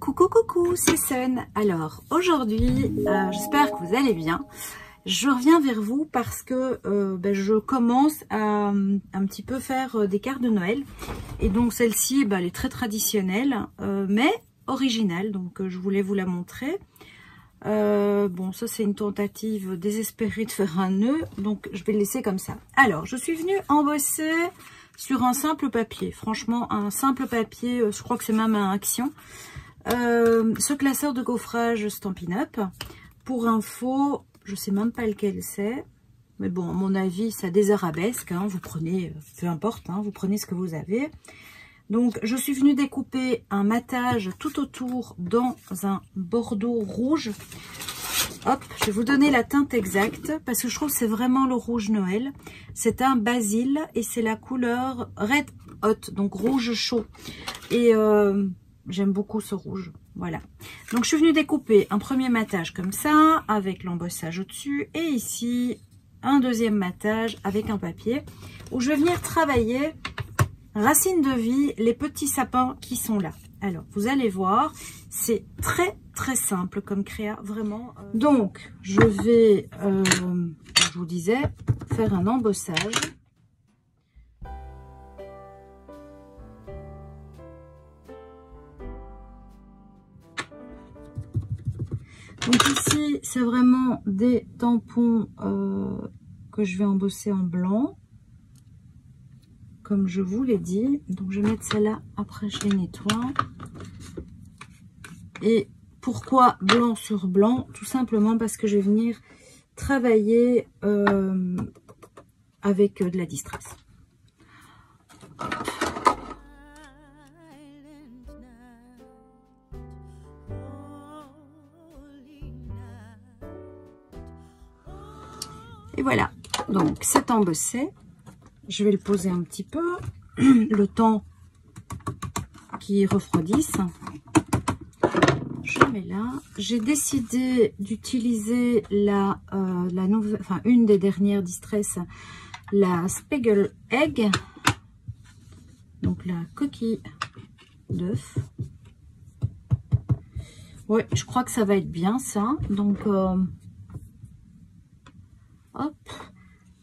Coucou coucou, c'est Sun. Alors aujourd'hui, j'espère que vous allez bien. Je reviens vers vous parce que je commence à un petit peu faire des cartes de Noël. Et donc celle-ci, elle est très traditionnelle, mais originale. Donc je voulais vous la montrer. Bon, ça c'est une tentative désespérée de faire un nœud. Donc je vais le laisser comme ça. Alors, je suis venue embosser sur un simple papier. Franchement, un simple papier, je crois que c'est même un Action. Ce classeur de gaufrage Stampin' Up. Pour info, je sais même pas lequel c'est, mais bon, à mon avis, ça des arabesques, hein, vous prenez, peu importe, hein, vous prenez ce que vous avez. Donc, je suis venue découper un matage tout autour dans un bordeaux rouge. Hop, je vais vous donner la teinte exacte, parce que je trouve que c'est vraiment le rouge Noël. C'est un basil, et c'est la couleur Red Hot, donc rouge chaud. Et j'aime beaucoup ce rouge, voilà. Donc, je suis venue découper un premier matage comme ça, avec l'embossage au-dessus. Et ici, un deuxième matage avec un papier, où je vais venir travailler racines de vie, les petits sapins qui sont là. Alors, vous allez voir, c'est très, très simple comme créa, vraiment. Donc, je vais, je vous disais, faire un embossage. Donc ici, c'est vraiment des tampons que je vais embosser en blanc, comme je vous l'ai dit. Donc je vais mettre celle-là, après je les nettoie. Et pourquoi blanc sur blanc? Tout simplement parce que je vais venir travailler avec de la distress. Et voilà, donc c'est embossé. Je vais le poser un petit peu, le temps qu'il refroidisse. Je mets là. J'ai décidé d'utiliser la nouvelle, enfin une des dernières distress, la Spegel Egg, donc la coquille d'œuf. Ouais, je crois que ça va être bien ça. Donc hop.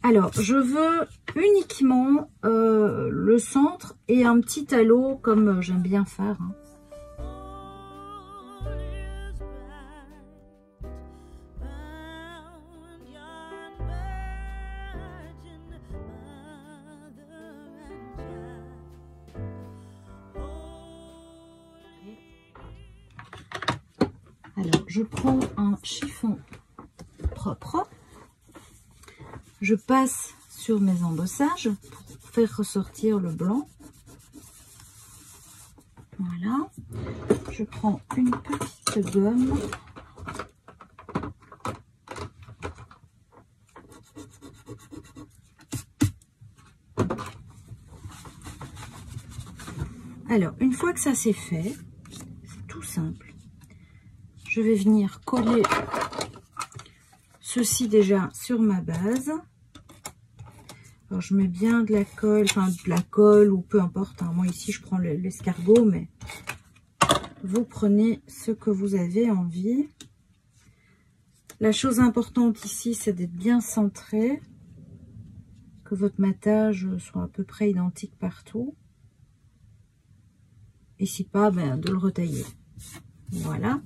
Alors, je veux uniquement le centre et un petit halo comme j'aime bien faire. Hein. Alors, je prends un chiffon propre. Je passe sur mes embossages pour faire ressortir le blanc. Voilà. Je prends une petite gomme. Alors, une fois que ça c'est fait, c'est tout simple. Je vais venir coller ceci déjà sur ma base. Alors, je mets bien de la colle, enfin de la colle ou peu importe. Hein. Moi ici, je prends l'escargot, mais vous prenez ce que vous avez envie. La chose importante ici, c'est d'être bien centré, que votre matage soit à peu près identique partout. Et si pas, de le retailler. Voilà.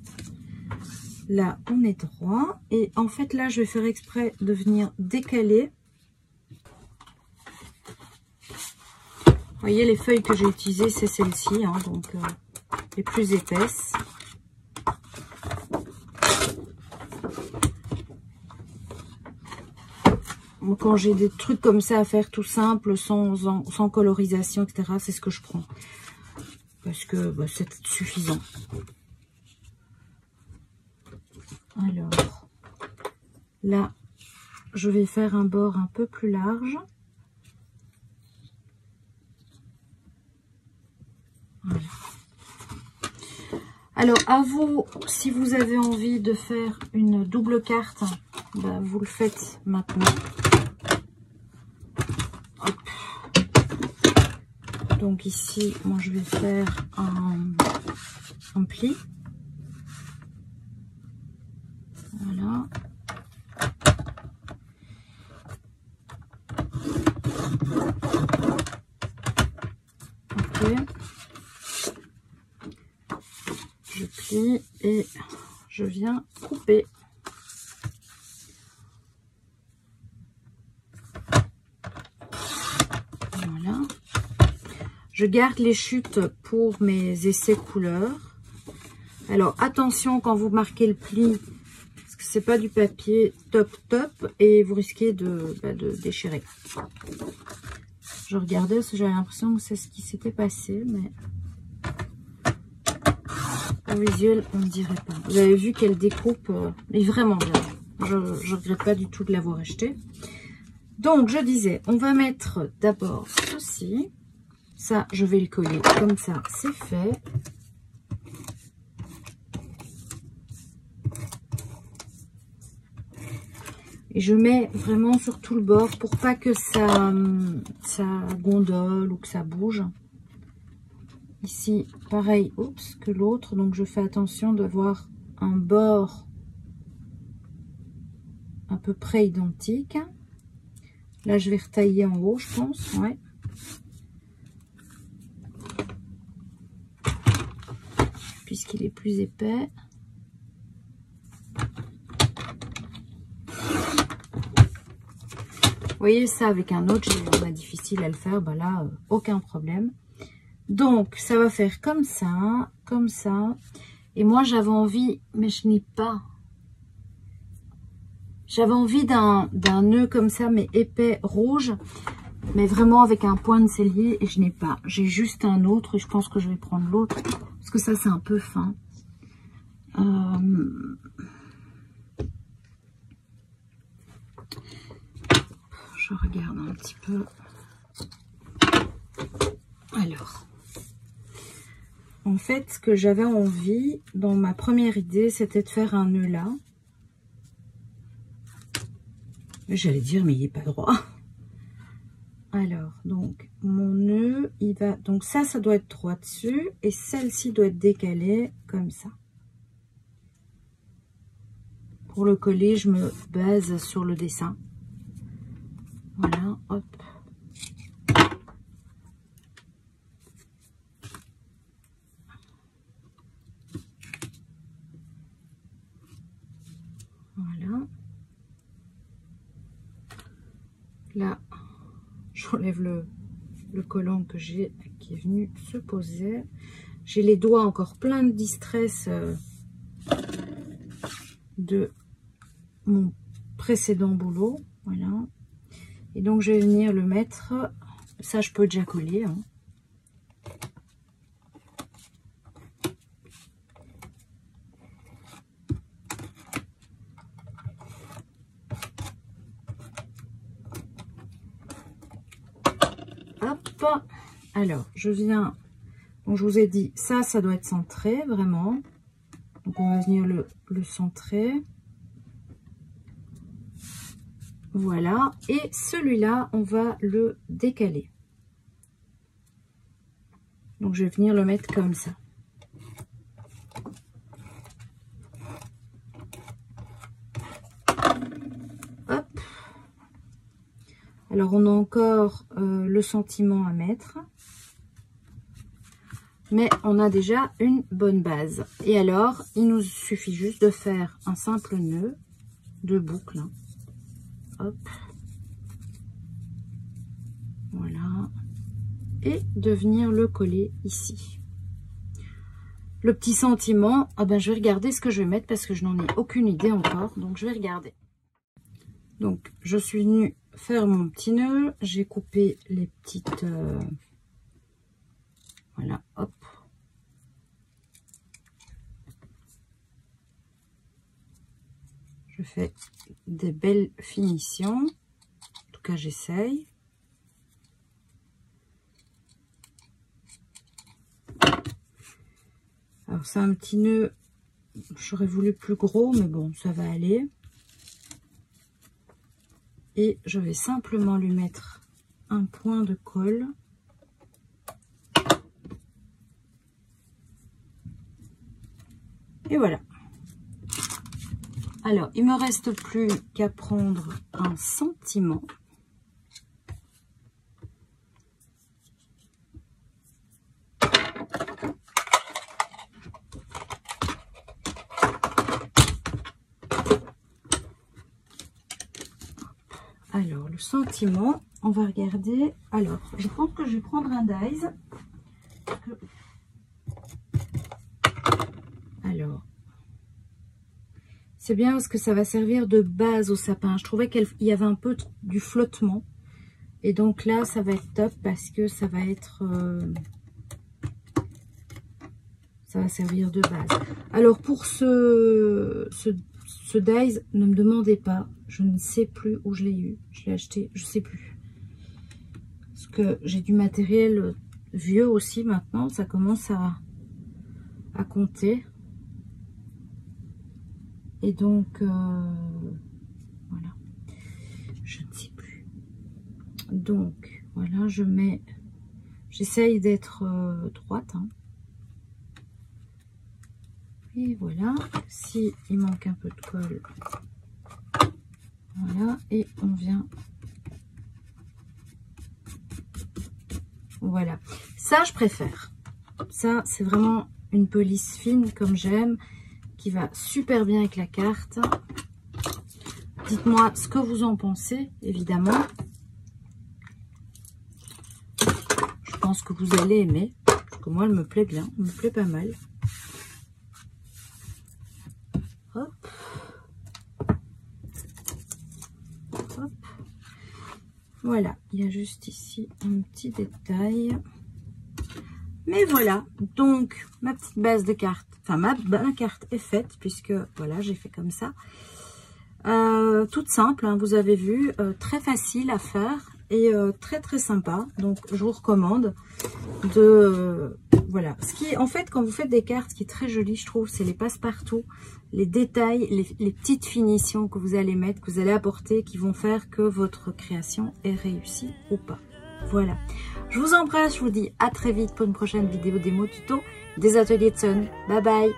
Là, on est droit. Et en fait, là, je vais faire exprès de venir décaler. Vous voyez, les feuilles que j'ai utilisées, c'est celles-ci, hein, donc les plus épaisses. Bon, quand j'ai des trucs comme ça à faire tout simple, sans colorisation, etc., c'est ce que je prends. Parce que c'est suffisant. Alors, là, je vais faire un bord un peu plus large. Voilà. Alors, à vous, si vous avez envie de faire une double carte, vous le faites maintenant. Hop. Donc ici, moi je vais faire un pli. Je plie et je viens couper. Voilà. Je garde les chutes pour mes essais couleurs. Alors attention quand vous marquez le pli, parce que c'est pas du papier top et vous risquez de déchirer. Je regardais parce que j'avais l'impression que c'est ce qui s'était passé, mais au visuel on ne dirait pas. Vous avez vu qu'elle découpe est vraiment bien. Je regrette pas du tout de l'avoir acheté. Donc je disais, on va mettre d'abord ceci. Ça, je vais le coller comme ça, c'est fait. Et je mets vraiment sur tout le bord pour pas que ça gondole ou que ça bouge. Ici, pareil, oups, que l'autre. Donc, je fais attention d'avoir un bord à peu près identique. Là, je vais retailler en haut, je pense. Ouais. Puisqu'il est plus épais. Vous voyez, ça avec un autre, c'est difficile à le faire. Ben là, aucun problème. Donc, ça va faire comme ça, comme ça. Et moi, j'avais envie, mais je n'ai pas. J'avais envie d'un nœud comme ça, mais épais, rouge. Mais vraiment avec un point de sellier, et je n'ai pas. J'ai juste un autre, et je pense que je vais prendre l'autre. Parce que ça, c'est un peu fin. Je regarde un petit peu. Alors, en fait, ce que j'avais envie, dans ma première idée, c'était de faire un nœud là. J'allais dire, mais il n'est pas droit. Alors, donc, mon nœud, il va... Donc ça doit être droit dessus. Et celle-ci doit être décalée comme ça. Pour le coller, je me base sur le dessin. Voilà, hop. Voilà. Là, j'enlève le collant que j'ai qui est venu se poser. J'ai les doigts encore plein de distress de mon précédent boulot. Voilà. Et donc, je vais venir le mettre. Ça, je peux déjà coller. Hein. Hop. Alors, je viens... Donc, je vous ai dit, ça doit être centré, vraiment. Donc, on va venir le centrer. Voilà. Et celui-là, on va le décaler. Donc, je vais venir le mettre comme ça. Hop. Alors, on a encore le sentiment à mettre. Mais on a déjà une bonne base. Et alors, il nous suffit juste de faire un simple nœud de boucle. Hop. Voilà. Et de venir le coller ici. Le petit sentiment, ah ben je vais regarder ce que je vais mettre parce que je n'en ai aucune idée encore. Donc je vais regarder. Donc je suis venue faire mon petit nœud. J'ai coupé les petites... voilà, hop. Je fais des belles finitions. En tout cas, j'essaye. Alors, c'est un petit nœud. J'aurais voulu plus gros, mais bon, ça va aller. Et je vais simplement lui mettre un point de colle. Et voilà. Alors, il me reste plus qu'à prendre un sentiment. le sentiment. On va regarder. Alors, je pense que je vais prendre un dies. Alors, c'est bien parce que ça va servir de base au sapin. Je trouvais qu'il y avait un peu du flottement. Et donc là, ça va être top parce que ça va être... ça va servir de base. Alors, pour ce dies, ne me demandez pas. Je ne sais plus où je l'ai eu. Je l'ai acheté, je ne sais plus. Parce que j'ai du matériel vieux aussi maintenant. Ça commence à compter. Et donc, voilà. Je ne sais plus. Donc, voilà, je mets... J'essaye d'être droite. Hein. Et voilà. Si il manque un peu de colle, voilà. Et on vient... Voilà. Ça, je préfère. Ça, c'est vraiment une police fine comme j'aime, qui va super bien avec la carte. Dites-moi ce que vous en pensez, évidemment. Je pense que vous allez aimer, parce que moi, elle me plaît bien, elle me plaît pas mal. Hop. Hop. Voilà, il y a juste ici un petit détail. Mais voilà, donc ma petite base de cartes, enfin ma carte est faite, puisque voilà, j'ai fait comme ça. Toute simple, hein, vous avez vu, très facile à faire et très très sympa. Donc je vous recommande de... voilà, ce qui est, en fait, quand vous faites des cartes, ce qui est très joli, je trouve, c'est les passe-partout, les détails, les petites finitions que vous allez mettre, que vous allez apporter, qui vont faire que votre création est réussie ou pas. Voilà, je vous embrasse, je vous dis à très vite pour une prochaine vidéo démo tuto des ateliers de Sun. Bye bye.